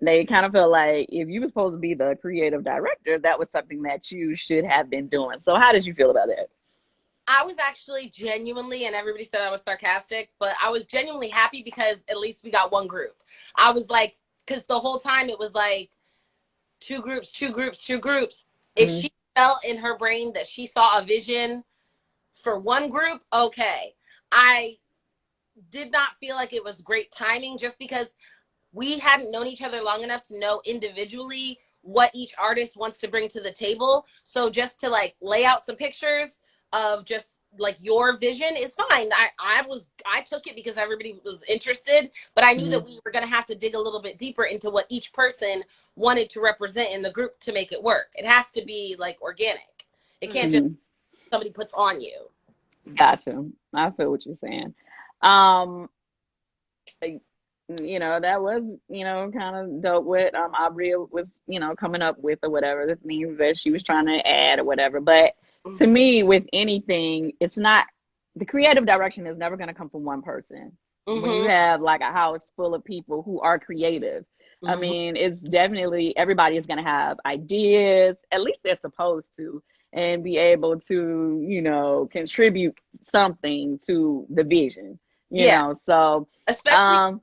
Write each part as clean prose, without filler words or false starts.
they kind of feel like if you were supposed to be the creative director, that was something that you should have been doing. So how did you feel about that? I was actually genuinely, and everybody said I was sarcastic, but I was genuinely happy because at least we got one group. I was like, because the whole time it was like two groups, two groups, two groups. If Mm-hmm. she felt in her brain that she saw a vision for one group, okay. I did not feel like it was great timing just because we hadn't known each other long enough to know individually what each artist wants to bring to the table. So just to like lay out some pictures of just like your vision is fine. I took it because everybody was interested, but I knew Mm-hmm. that we were going to have to dig a little bit deeper into what each person wanted to represent in the group to make it work. It has to be like organic. It can't just Mm-hmm. somebody puts on you. Gotcha. I feel what you're saying. Um, like, that was, kind of dope what Aubrey was, coming up with or whatever, the things that she was trying to add or whatever. But to Mm-hmm. me, with anything, it's not the creative direction is never going to come from one person. When you Mm-hmm. have like a house full of people who are creative, I Mm-hmm. mean, it's definitely everybody is going to have ideas, at least they're supposed to, and be able to, contribute something to the vision, Yeah, So, especially um,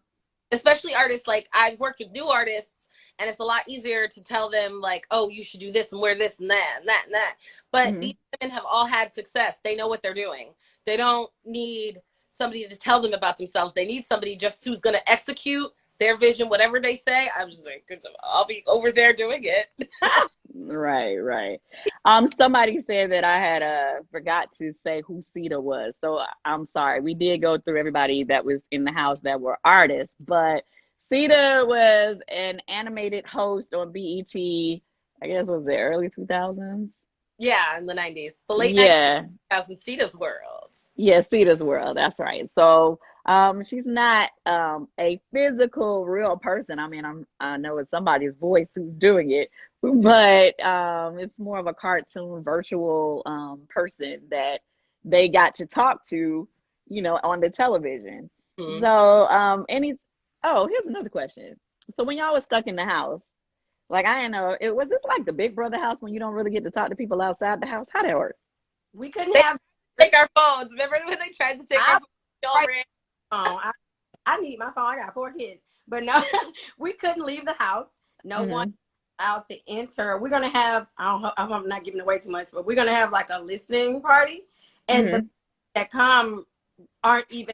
especially artists. Like I've worked with new artists and it's a lot easier to tell them like, oh, you should do this and wear this and that and that and that. But these mhm. women have all had success. They know what they're doing. They don't need somebody to tell them about themselves. They need somebody just who's going to execute their vision, whatever they say. I'm just like, I'll be over there doing it. Right, right. Somebody said that I had forgot to say who Sita was. So I'm sorry. We did go through everybody that was in the house that were artists, but Sita was an animated host on BET, I guess was the early 2000s. Yeah, in the 90s, the late 90s, Yeah. 2000 Sita's World. Yeah, Sita's World. That's right. So, she's not a physical real person. I mean, I know it's somebody's voice who's doing it, but it's more of a cartoon virtual person that they got to talk to, on the television. Mm-hmm. So, here's another question. So when y'all was stuck in the house, like I didn't know, it was this like the Big Brother house when you don't really get to talk to people outside the house? How that work? We couldn't They have. take our phones. Remember when they tried to take our I phones? Y'all right ran. phone. I need my phone. I got 4 kids, but no, we couldn't leave the house. No one Mm-hmm. allowed to enter. We're gonna have. I don't. I'm not giving away too much, but we're gonna have like a listening party, and the Mm-hmm. that come aren't even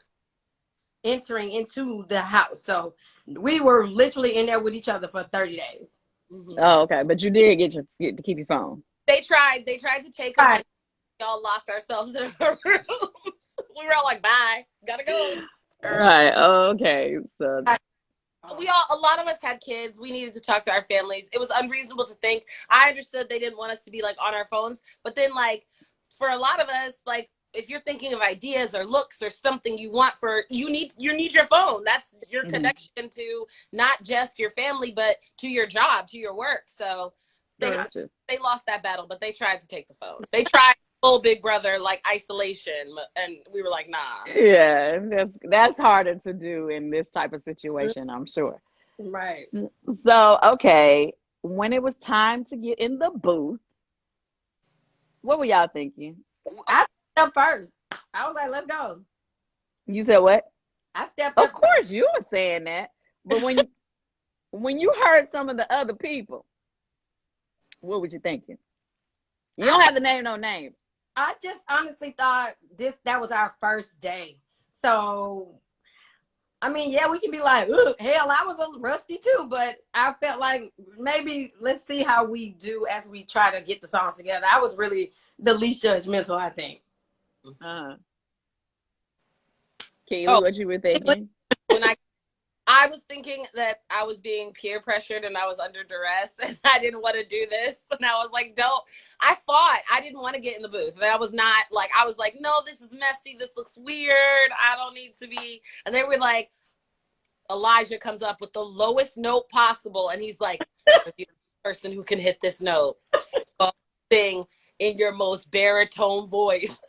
entering into the house. So we were literally in there with each other for 30 days. Mm-hmm. Oh, okay. But you did get to keep your phone. They tried. They tried to take them, Right. and we all locked ourselves in our rooms. We were all like, "Bye, gotta go." Right. Okay. So, Right. We all, a lot of us had kids. We needed to talk to our families. It was unreasonable to think. I understood they didn't want us to be like on our phones, but then like for a lot of us, like if you're thinking of ideas or looks or something you want for you need your phone. That's your mhm. connection to not just your family, but to your job, to your work. So they Gotcha. they lost that battle, but they tried to take the phones. They tried full Big Brother like isolation, and we were like, nah. Yeah, that's harder to do in this type of situation, I'm sure. Right. So, okay, when it was time to get in the booth, what were y'all thinking? I stepped up first. I was like, let's go. You said what? I stepped Of up course, you were saying that, but when you heard some of the other people, what was you thinking? You I don't have to name no names. I just honestly thought that was our first day. So I mean, yeah, we can be like, "Ugh, hell, I was a little rusty too," but I felt like maybe let's see how we do as we try to get the songs together. I was really the least judgmental, I think. Uh, Keely, Oh, what you were thinking? when I was thinking that I was being peer pressured and I was under duress and I didn't want to do this. And I was like, don't. I fought. I didn't want to get in the booth. And I was not like, I was like, no, this is messy. This looks weird. I don't need to be. And they were like, Elijah comes up with the lowest note possible. And he's like, you're the person who can hit this note. Sing in your most baritone voice.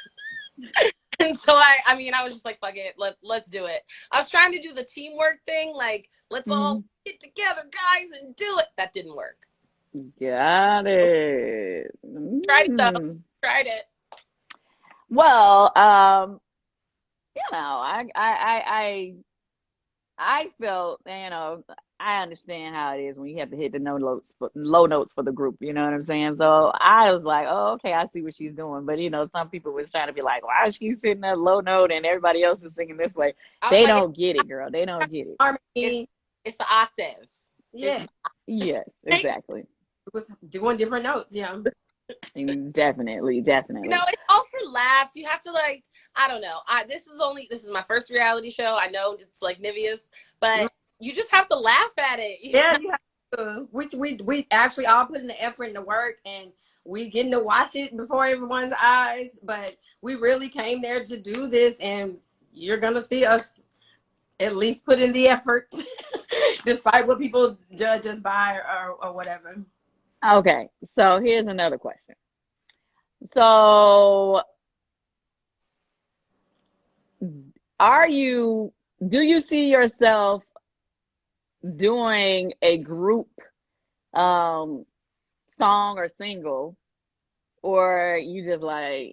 And so I mean, I was just like, fuck it, let's do it. I was trying to do the teamwork thing, like let's all Mhm. get together, guys, and do it. That didn't work. Got it. Tried it though. Mm. Tried it. Well, I felt, I understand how it is when you have to hit the low notes for the group. You know what I'm saying? So I was like, oh, okay, I see what she's doing. But some people was trying to be like, why is she sitting at low note and everybody else is singing this way? I was They like, don't get it, girl. They don't get it. it's Harmony. it's the octave. Yeah. Yes, It exactly. was doing different notes. Yeah. Definitely, definitely. It's all for laughs. You have to like, I don't know. This is my first reality show. I know it's like Nivea's, but you just have to laugh at it. Yeah, you have to. Which we actually all put in the effort and the work, and we getting to watch it before everyone's eyes. But we really came there to do this, and you're gonna see us at least put in the effort, despite what people judge us by or whatever. Okay, so here's another question. So, do you see yourself doing a group um song or single, or you just like,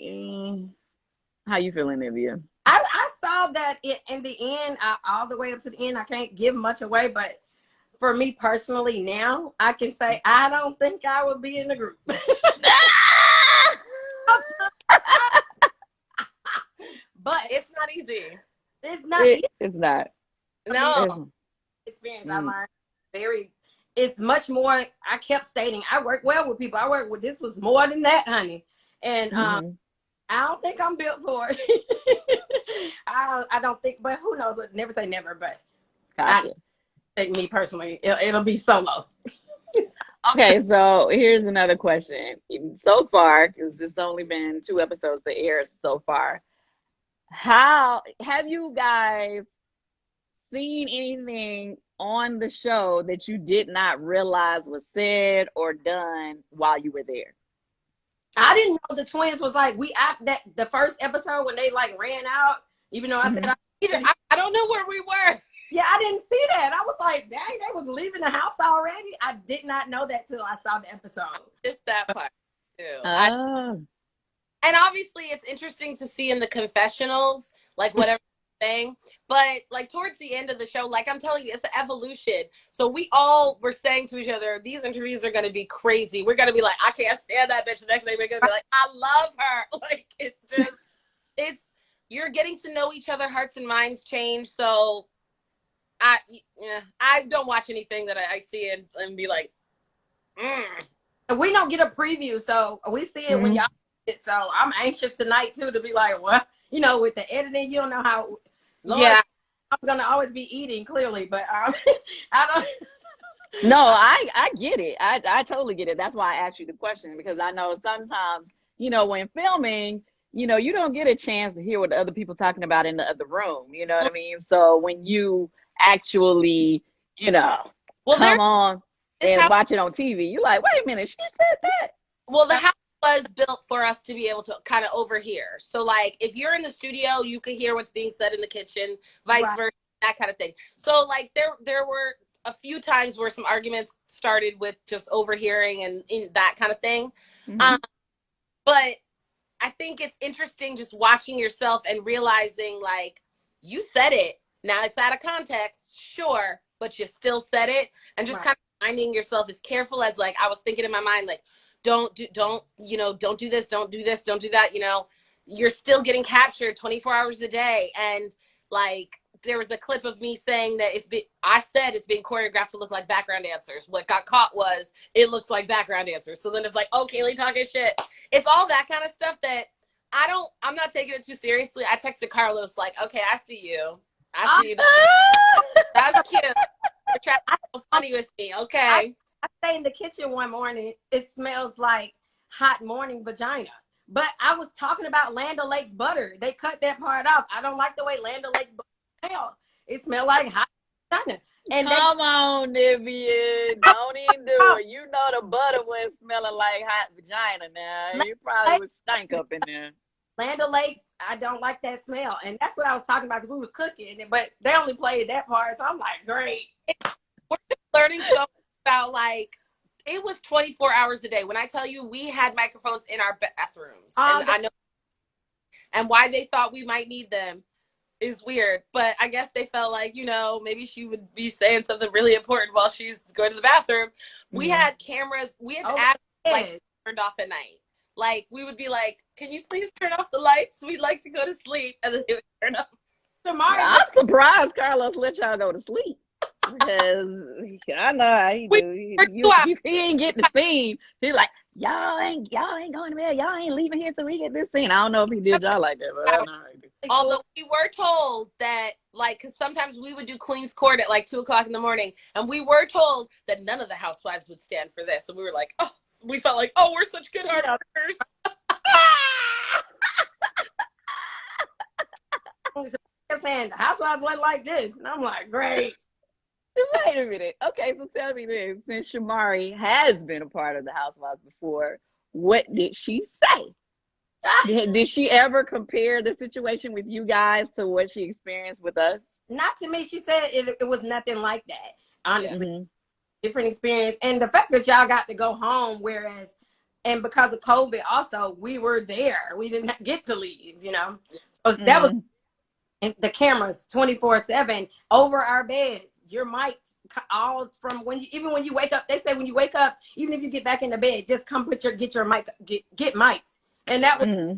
how you feeling, Nivea? I saw that in the end, all the way up to the end. I can't give much away, but for me personally, now I can say I don't think I would be in the group. But It's not easy. it's not easy. It's not. No. Experience I learned it's much more. I kept stating I work well with people. I work with, this was more than that, honey. And Mhm. I don't think I'm built for it. I don't think, but who knows? Never say never, but Gotcha. I think me personally, it'll be solo. Okay, so here's another question. So far, because it's only been 2 episodes to air so far, how have you guys seen anything on the show that you did not realize was said or done while you were there? I didn't know the twins was like that the first episode when they like ran out. Even though I said Mhm. I don't know where we were. yeah, I didn't see that. I was like, dang, they was leaving the house already. I did not know that till I saw the episode. Just that part too. Oh. And obviously it's interesting to see in the confessionals, like whatever thing. But like towards the end of the show, like I'm telling you, it's an evolution. So we all were saying to each other, these interviews are gonna be crazy. We're gonna be like, I can't stand that bitch. The next day we're gonna be like, I love her. Like it's you're getting to know each other, hearts and minds change. So I don't watch anything that I see and be like, And we don't get a preview, so we see it when Mhm. y'all see it. So I'm anxious tonight too to be like, what? With the editing, you don't know how. Lord, yeah. I'm gonna always be eating clearly, but I don't. No, I get it. I totally get it. That's why I asked you the question, because I know sometimes, when filming, you don't get a chance to hear what the other people talking about in the other room. You know what I mean? So when you actually, Well, there come on is and how watch it on TV, you're like, wait a minute, she said that. well the house was built for us to be able to kind of overhear. So like if you're in the studio, you could hear what's being said in the kitchen, vice Right. versa, that kind of thing. So like there were a few times where some arguments started with just overhearing and in that kind of thing. Hmm. Um, but I think it's interesting just watching yourself and realizing like you said it. Now it's out of context, sure, but you still said it, and just Right. kind of finding yourself as careful as like I was thinking in my mind, like don't don't do this, don't do this, don't do that. You're still getting captured 24 hours a day, and like there was a clip of me saying that I said it's being choreographed to look like background dancers. What got caught was it looks like background dancers. So then it's like, oh, Kaylee talking shit. It's all that kind of stuff that I'm not taking it too seriously. I texted Carlos like, okay, I see you. I see you. That's cute. You're trying to be so funny with me. Okay. I stay in the kitchen one morning. It smells like hot morning vagina. But I was talking about Land O'Lakes butter. They cut that part off. I don't like the way Land O'Lakes butter smells. It smelled like hot vagina. And Come on, Nivea. Don't even do it. You know the butter was smelling like hot vagina now. You probably would stink up in there. Land O'Lakes, I don't like that smell. And that's what I was talking about because we was cooking, but they only played that part. So I'm like, great. We're just learning so much about like, it was 24 hours a day. When I tell you we had microphones in our bathrooms, and I know, and why they thought we might need them is weird, but I guess they felt like, you know, maybe she would be saying something really important while she's going to the bathroom. We had cameras. We had to ask, like, turned off at night. Like, we would be like, can you please turn off the lights? We'd like to go to sleep. And then they would turn off. I'm surprised Carlos let y'all go to sleep. Because I know how he do. He ain't getting the scene. He's like, y'all ain't going to bed. Y'all ain't leaving here till we get this scene. I don't know if he did y'all like that, but I know how he do. Although we were told that, like, because sometimes we would do Queen's Court at like 2:00 in the morning, and we were told that none of the housewives would stand for this. And we were like, oh, we felt like, oh, we're such good hard workers. Saying the housewives wasn't like this, and I'm like, great. Wait a minute. Okay, so tell me this: since Shamari has been a part of the Housewives before, what did she say? Did she ever compare the situation with you guys to what she experienced with us? Not to me. She said it was nothing like that. Honestly, different experience, and the fact that y'all got to go home, whereas, and because of COVID, also we were there. We didn't get to leave. You know, so that was. And the cameras 24/7 over our beds. Your mics all from even when you wake up. They say when you wake up, even if you get back in the bed, just come get your mic, get mics. And that was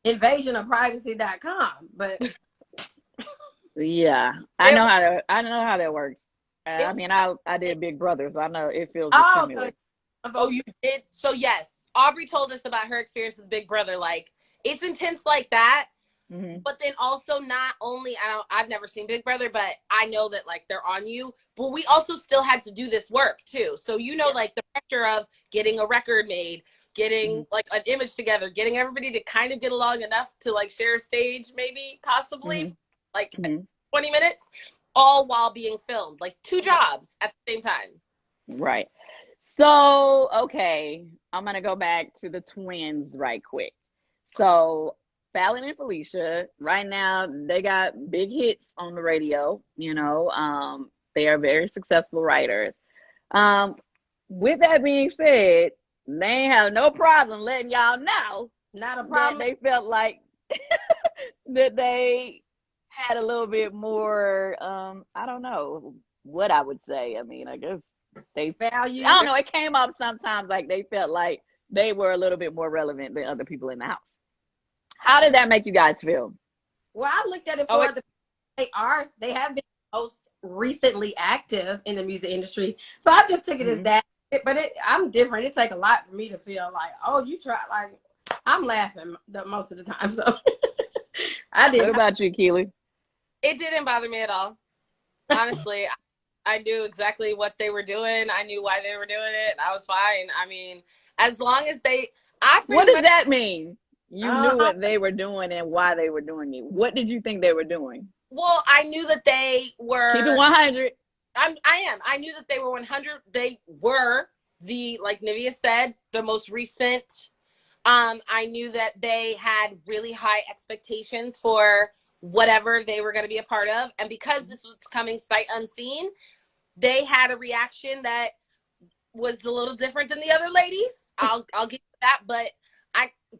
invasionofprivacy.com. But yeah, I know how that works. I mean, I did Big Brother, so I know it feels similar. Oh, you did? So yes, Aubrey told us about her experience with Big Brother. Like, it's intense like that. But then also not only, I've never seen Big Brother, but I know that like they're on you, but we also still had to do this work too. So, you know, like the pressure of getting a record made, getting like an image together, getting everybody to kind of get along enough to like share a stage, maybe possibly like 20 minutes, all while being filmed, like 2 jobs at the same time. Right. So, okay, I'm going to go back to the twins right quick. So, Fallon and Felicia, right now, they got big hits on the radio. You know, they are very successful writers. With that being said, they have no problem letting y'all know. Not a problem. That they felt like that they had a little bit more, I don't know what I would say. I mean, I guess they value. I don't know. It came up sometimes like they felt like they were a little bit more relevant than other people in the house. How did that make you guys feel? Well, I looked at it they have been most recently active in the music industry. So I just took it as that. But I'm different. It takes a lot for me to feel like, oh, you try. Like, I'm laughing most of the time. So I did. What about you, Kiely? It didn't bother me at all. Honestly, I knew exactly what they were doing. I knew why they were doing it. I was fine. I mean, as long as what does that mean? You knew what they were doing and why they were doing it. What did you think they were doing? Well, I knew that they were. Keep it 100. I knew that they were 100. They were like Nivea said, the most recent. I knew that they had really high expectations for whatever they were going to be a part of. And because this was coming sight unseen, they had a reaction that was a little different than the other ladies. I'll give you that, but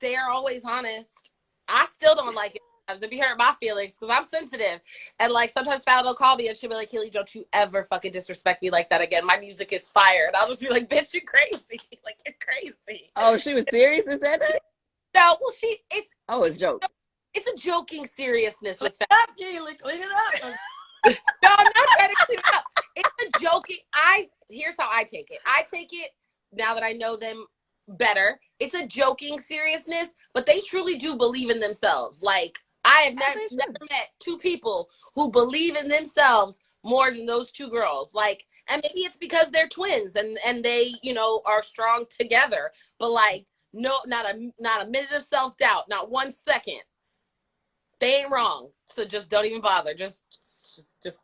they are always honest. I still don't like it. It be hurt my feelings because I'm sensitive. And like sometimes Fallon will call me and she'll be like, Kiely, don't you ever fucking disrespect me like that again. My music is fire. And I'll just be like, bitch, you're crazy. Like, you're crazy. Oh, she was serious and said that? No, well, it's a joke. It's a joking seriousness with Fallon. Kiely, clean it up. No, I'm not trying to clean it up. It's a joking. Here's how I take it. I take it now that I know them better. It's a joking seriousness, but they truly do believe in themselves. Like, I have never met 2 people who believe in themselves more than those 2 girls. Like, and maybe it's because they're twins and they, you know, are strong together. But like, no, not a minute of self-doubt, not 1 second. They ain't wrong. So just don't even bother. Just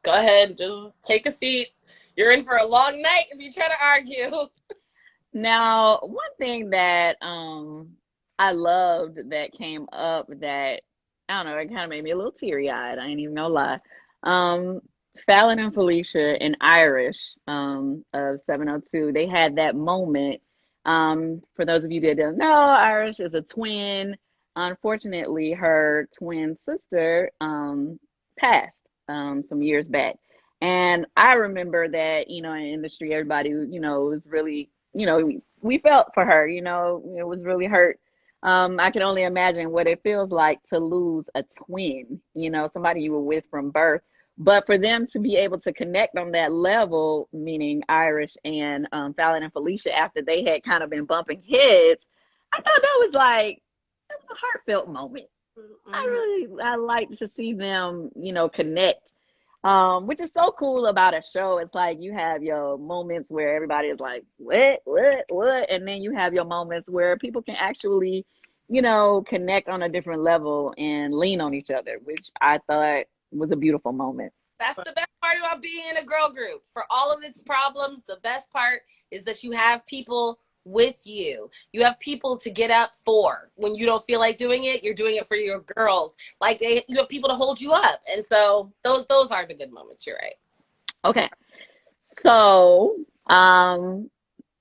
go ahead and just take a seat. You're in for a long night if you try to argue. Now, one thing that I loved that came up that, I don't know, it kind of made me a little teary-eyed. I ain't even gonna lie. Um, Fallon and Felicia and Irish of 702, they had that moment. For those of you that don't know, Irish is a twin. Unfortunately, her twin sister passed some years back. And I remember that, in the industry, everybody, was really, we felt for her, it was really hurt. I can only imagine what it feels like to lose a twin, somebody you were with from birth. But for them to be able to connect on that level, meaning Irish and Fallon and Felicia, after they had kind of been bumping heads, I thought that was a heartfelt moment. I like to see them, connect. Which is so cool about a show. It's like you have your moments where everybody is like, what? And then you have your moments where people can actually, connect on a different level and lean on each other, which I thought was a beautiful moment. That's the best part about being in a girl group. For all of its problems, the best part is that you have people with you. You have people to get up for. When you don't feel like doing it, you're doing it for your girls. Like you have people to hold you up. And so those are the good moments. You're right. Okay. So, I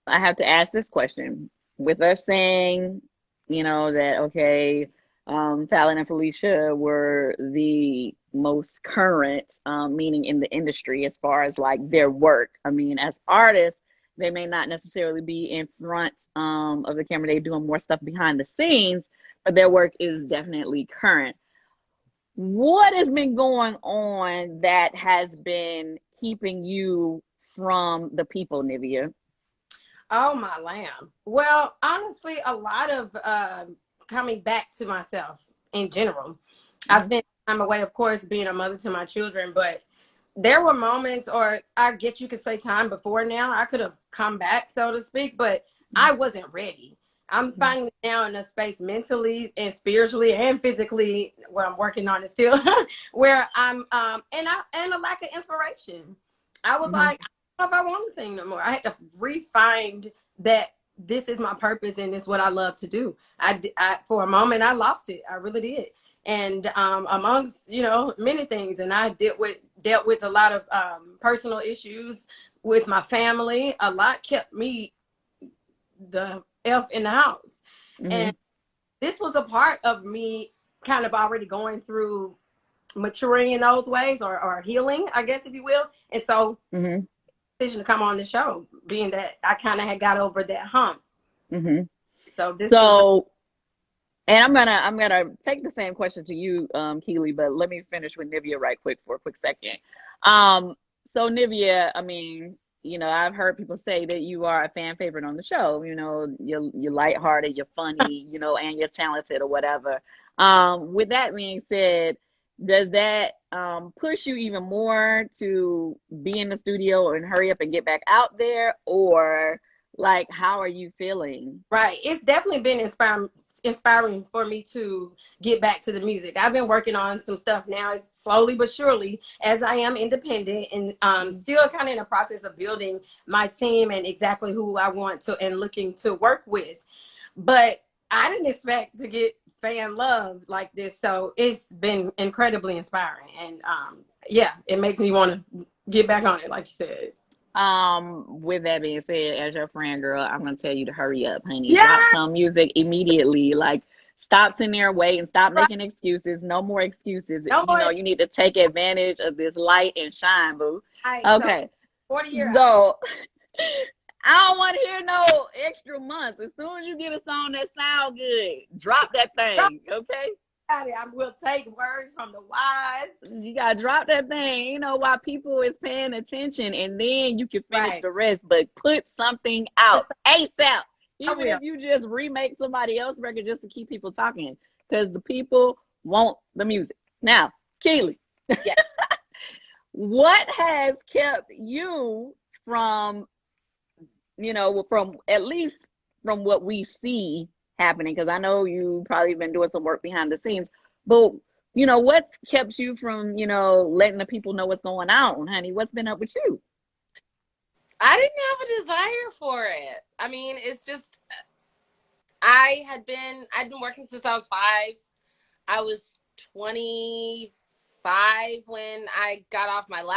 have to ask this question. With us saying, that, okay, Fallon and Felicia were the most current, meaning in the industry as far as like their work. I mean, as artists, they may not necessarily be in front of the camera. They're doing more stuff behind the scenes, but their work is definitely current. What has been going on that has been keeping you from the people, Nivea? Oh my lamb. Well, honestly, a lot of coming back to myself in general. I spent time away, of course, being a mother to my children, but there were moments, or I guess you could say time before now, I could have come back, so to speak, but I wasn't ready. I'm finally now in a space mentally and spiritually and physically where I'm working on it still, where I'm and a lack of inspiration. I was like, I don't know if I want to sing no more. I had to refine that this is my purpose and it's what I love to do. I for a moment I lost it. I really did. And amongst many things, and I dealt with a lot of personal issues with my family. A lot kept me the F in the house. And this was a part of me kind of already going through maturing in those ways, or healing, I guess, if you will. And so decision to come on the show, being that I kind of had got over that hump. So and I'm gonna take the same question to you, Kiely, but let me finish with Nivea right quick for a quick second. So Nivea, I mean, I've heard people say that you are a fan favorite on the show. You're lighthearted, you're funny, and you're talented or whatever. With that being said, does that push you even more to be in the studio and hurry up and get back out there, or like how are you feeling? Right, it's definitely been inspiring for me to get back to the music. I've been working on some stuff now, slowly but surely, as I am independent and still kind of in the process of building my team and exactly who I want to and looking to work with. But I didn't expect to get fan love like this, so it's been incredibly inspiring. And yeah, it makes me want to get back on it, like you said. With that being said, as your friend, girl, I'm gonna tell you to hurry up, honey. Yeah. Drop some music immediately. Like, stop sitting there waiting. Stop making excuses. No more excuses. No more. You need to take advantage of this light and shine, boo. Right, okay. So 40 years. So I don't want to hear no extra months. As soon as you get a song that sound good, drop that thing. Okay. I will take words from the wise. You gotta drop that thing, while people is paying attention, and then you can finish the rest. But put something out ASAP. Even if you just remake somebody else's record just to keep people talking, because the people want the music. Now, Kiely, what has kept you from, from at least from what we see happening, because I know you probably been doing some work behind the scenes, but what's kept you from letting the people know what's going on, honey? What's been up with you? I didn't have a desire for it. I mean, it's just I'd been working since I was 5. I was 25 when I got off my the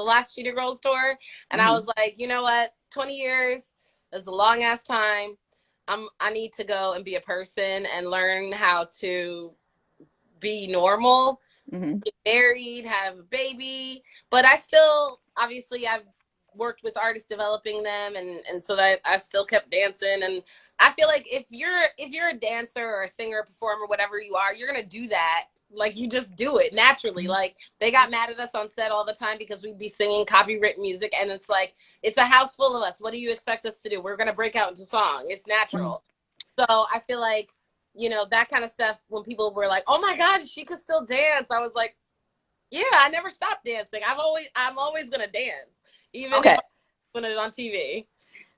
last Cheetah Girls tour, and I Mm-hmm. was like, you know what, 20 years is a long ass time. I need to go and be a person and learn how to be normal, Mm-hmm. get married, have a baby. But I still, obviously, I've worked with artists developing them, and so that I still kept dancing. And I feel like if you're a dancer or a singer, performer, whatever you are, you're gonna do that. Like, you just do it naturally. Like, they got mad at us on set all the time because we'd be singing copywritten music, and it's like, it's a house full of us. What do you expect us to do? We're gonna break out into song. It's natural. So I feel like, that kind of stuff, when people were like, oh my God, she could still dance. I was like, yeah, I never stopped dancing. I'm always gonna dance, even if Okay. I'm doing it on TV.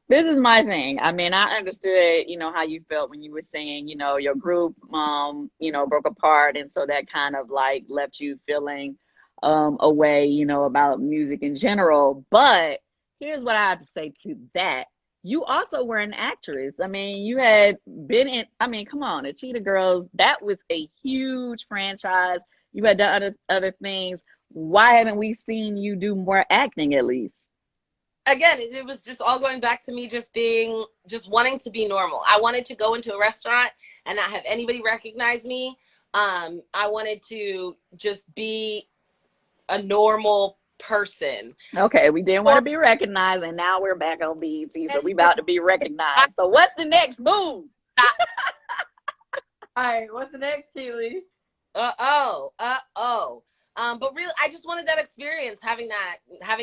This is my thing. I mean, I understood, how you felt when you were saying, your group, broke apart. And so that kind of like left you feeling away, about music in general. But here's what I have to say to that. You also were an actress. I mean, you had been in, I mean, come on, the Cheetah Girls, that was a huge franchise. You had done other things. Why haven't we seen you do more acting at least? Again, it was just all going back to me just wanting to be normal. I wanted to go into a restaurant and not have anybody recognize me. I wanted to just be a normal person. Okay, we didn't want Or to be recognized, and now we're back on BET, so we And about to be I, recognized. So what's the next move? all right, what's the next, Keely? But really, I just wanted that experience, having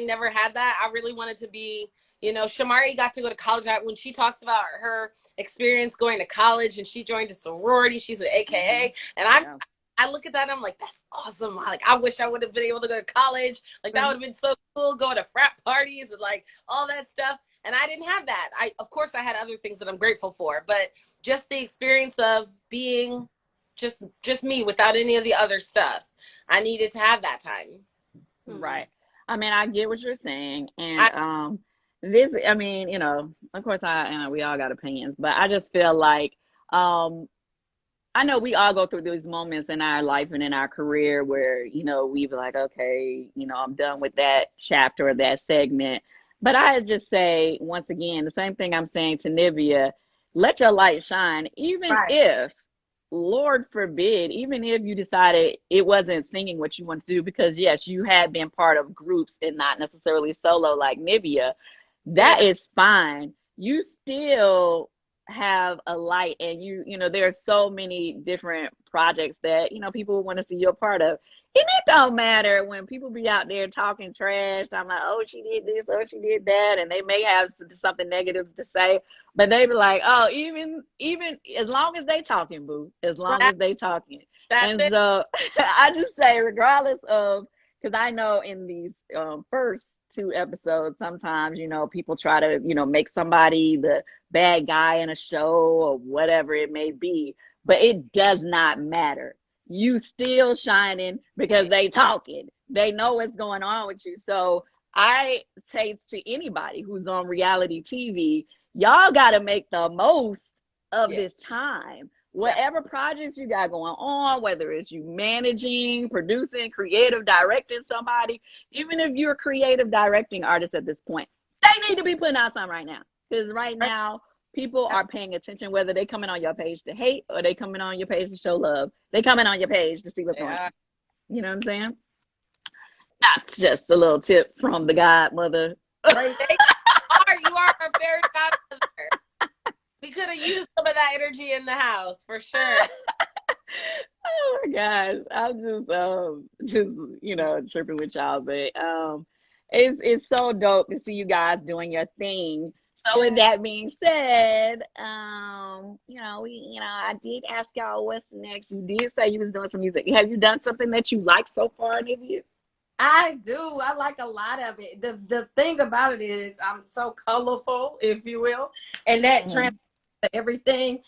never had that. I really wanted to be, Shamari got to go to college. When she talks about her experience going to college and she joined a sorority, she's an Hmm. AKA, and Yeah. I look at that and I'm like, that's awesome. Like, I wish I would have been able to go to college. Like, that would have been so cool, going to frat parties and like all that stuff. And I didn't have that. Of course, I had other things that I'm grateful for, but just the experience of being just me without any of the other stuff. I needed to have that time. Mm-hmm. Right. I mean, I get what you're saying, and I this, I mean, of course, we all got opinions, but I just feel like, um, I know we all go through those moments in our life and in our career where, we be like, okay, I'm done with that chapter or that segment. But I just say, once again, the same thing I'm saying to Nivea, let your light shine, even Right. if, Lord forbid, even if you decided it wasn't singing what you want to do, because yes, you had been part of groups and not necessarily solo like Nivea, that yeah, is fine. You still have a light, and there are so many different projects that people want to see you a part of, and it don't matter when people be out there talking trash. I'm like, oh, she did this, oh, she did that, and they may have something negative to say, but they be like, oh, even as long as they talking, boo, as long right. as they talking. That's And it. so I just say, regardless of, because I know in these first two episodes, sometimes people try to make somebody the bad guy in a show or whatever it may be, but it does not matter. You still shining because they talking. They know what's going on with you. So I say to anybody who's on reality TV, y'all got to make the most of Yeah, this time. definitely. Whatever projects you got going on, whether it's you managing, producing, creative, directing somebody, even if you're a creative directing artist at this point, they need to be putting out something right now. Because right Right. now, people are paying attention, whether they coming on your page to hate or they coming on your page to show love. They coming on your page to see what's going Yeah. on. You know what I'm saying? That's just a little tip from the godmother. You are a fairy godmother. We could have used some of that energy in the house for sure. Oh my gosh, I'm just tripping with y'all, but it's so dope to see you guys doing your thing. So with Yeah. that being said, I did ask y'all what's next. You did say you was doing some music. Have you done something that you like so far, Nivea? I do. I like a lot of it. The thing about it is I'm so colorful, if you will, and that Hmm. translates to everything.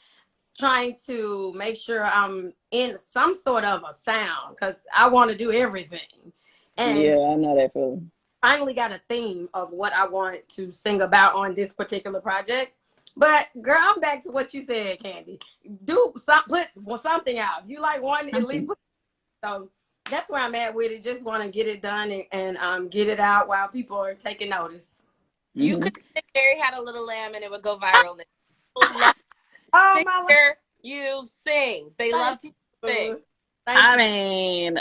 Trying to make sure I'm in some sort of a sound because I want to do everything. And Yeah, I know that feeling. finally got a theme of what I want to sing about on this particular project. But girl, I'm back to what you said, Kandi. Do put something out. If you like one, at least Something. put. So that's where I'm at with it. Just want to get it done and get it out while people are taking notice. You Hmm. could say Mary had a little lamb and it would go viral. People love Oh to my hear you sing. They life. love to sing. Thank I you. mean,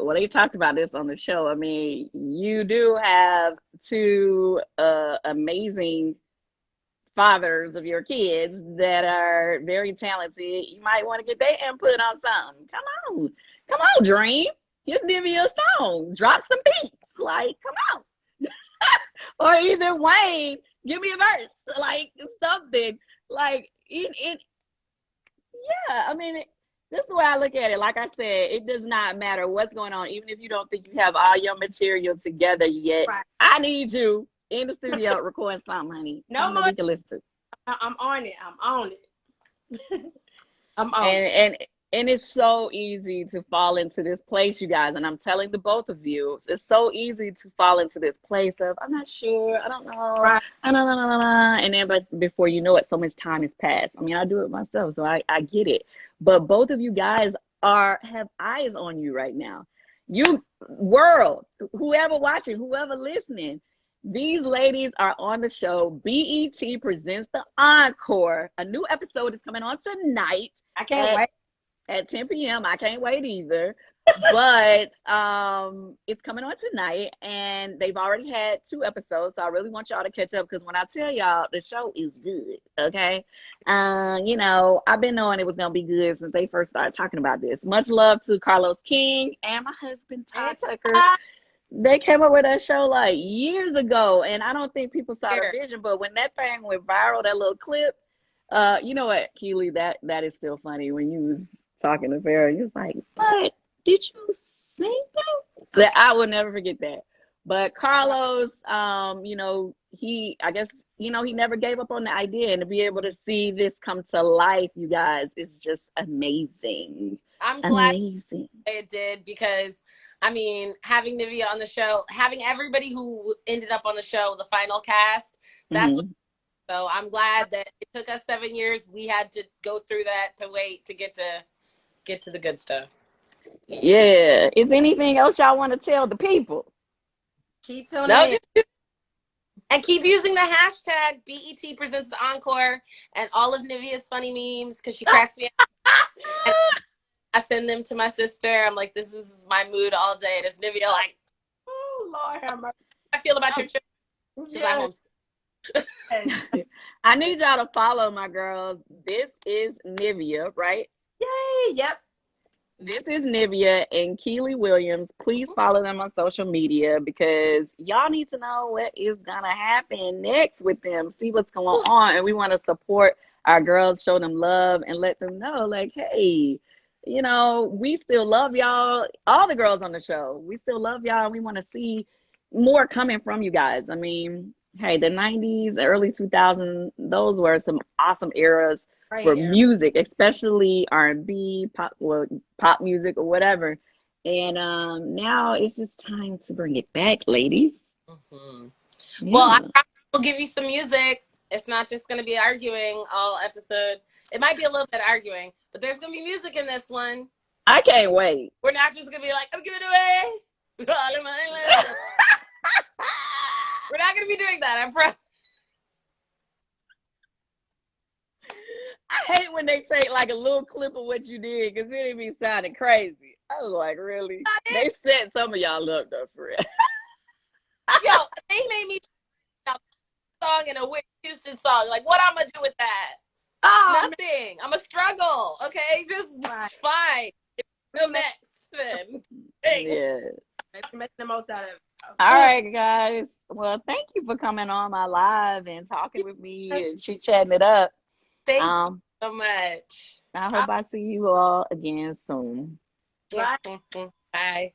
well, they talked about this on the show. I mean, you do have two amazing fathers of your kids that are very talented. You might want to get their input on something. Come on, Dream. Give Nivea a song. Drop some beats. Like, come on. Or either Wayne, give me a verse. Like something. Like it yeah, I mean, this is the way I look at it. Like I said, it does not matter what's going on, even if you don't think you have all your material together yet. Right. I need you in the studio recording something, honey. No Something that more. we can listen to. I'm on it. I'm on it. I'm on it. And it's so easy to fall into this place, you guys. And I'm telling the both of you, it's so easy to fall into this place of I'm not sure, I don't know, Right. and then but before you know it, so much time has passed. I mean, I do it myself, so I get it. But both of you guys have eyes on you right now. You world, whoever watching, whoever listening. These ladies are on the show. BET presents the Encore. A new episode is coming on tonight I can't at wait. at 10 p.m. I can't wait either. But it's coming on tonight, and they've already had 2 episodes, so I really want y'all to catch up because when I tell y'all the show is good, okay? You know, I've been knowing it was gonna be good since they first started talking about this. Much love to Carlos King and my husband Todd Tucker. They came up with that show like years ago, and I don't think people saw the Here. vision. But when that thing went viral, that little clip, you know what, Keely, that is still funny. When you was talking to Farrah, you was like, "What did you sing that?" That I will never forget that. But Carlos, you know, I guess, you know, he never gave up on the idea, and to be able to see this come to life, you guys, is just amazing, I'm glad amazing. it did because I mean, having Nivea on the show, having everybody who ended up on the show, the final cast, that's what. Hmm. So I'm glad that it took us 7 years. We had to go through that to wait to get to the good stuff. Yeah. Is anything else y'all want to tell the people? Keep tuning No, in. and keep using the hashtag BET presents the Encore and all of Nivea's funny memes because she cracks me up. And I send them to my sister. I'm like, this is my mood all day. And it's Nivea like, Oh Lord, have mercy. I feel about your trip. Yeah. I need y'all to follow my girls. This is Nivea, right? Yay. Yep. This is Nivea and Keely Williams. Please follow them on social media because y'all need to know what is going to happen next with them. See what's going on. And we want to support our girls, show them love, and let them know, like, hey, you know, we still love y'all. All the girls on the show, we still love y'all. We want to see more coming from you guys. I mean, hey, the 90s, early 2000s, those were some awesome eras for Right here. music, especially R&B, pop, well, pop music or whatever. And now it's just time to bring it back, ladies. Mm-hmm. Yeah. Well, I promise we'll give you some music. It's not just going to be arguing all episode. It might be a little bit arguing, but there's going to be music in this one. I can't wait. We're not just going to be like, I'm giving away all of my love. We're not going to be doing that, I promise. I hate when they take like a little clip of what you did because it be sounding crazy. I was like, really? They set some of y'all up though, for real. Yo, they made me a song and a Whitney Houston song. Like, what I'm going to do with that? Oh, nothing. I'm a struggle. Okay, just fine. Go next, then. Yeah. Make the most out of it. All right, guys. Well, thank you for coming on my live and talking with me and chatting it up. Thank you so much. I hope I see you all again soon. Bye. Bye.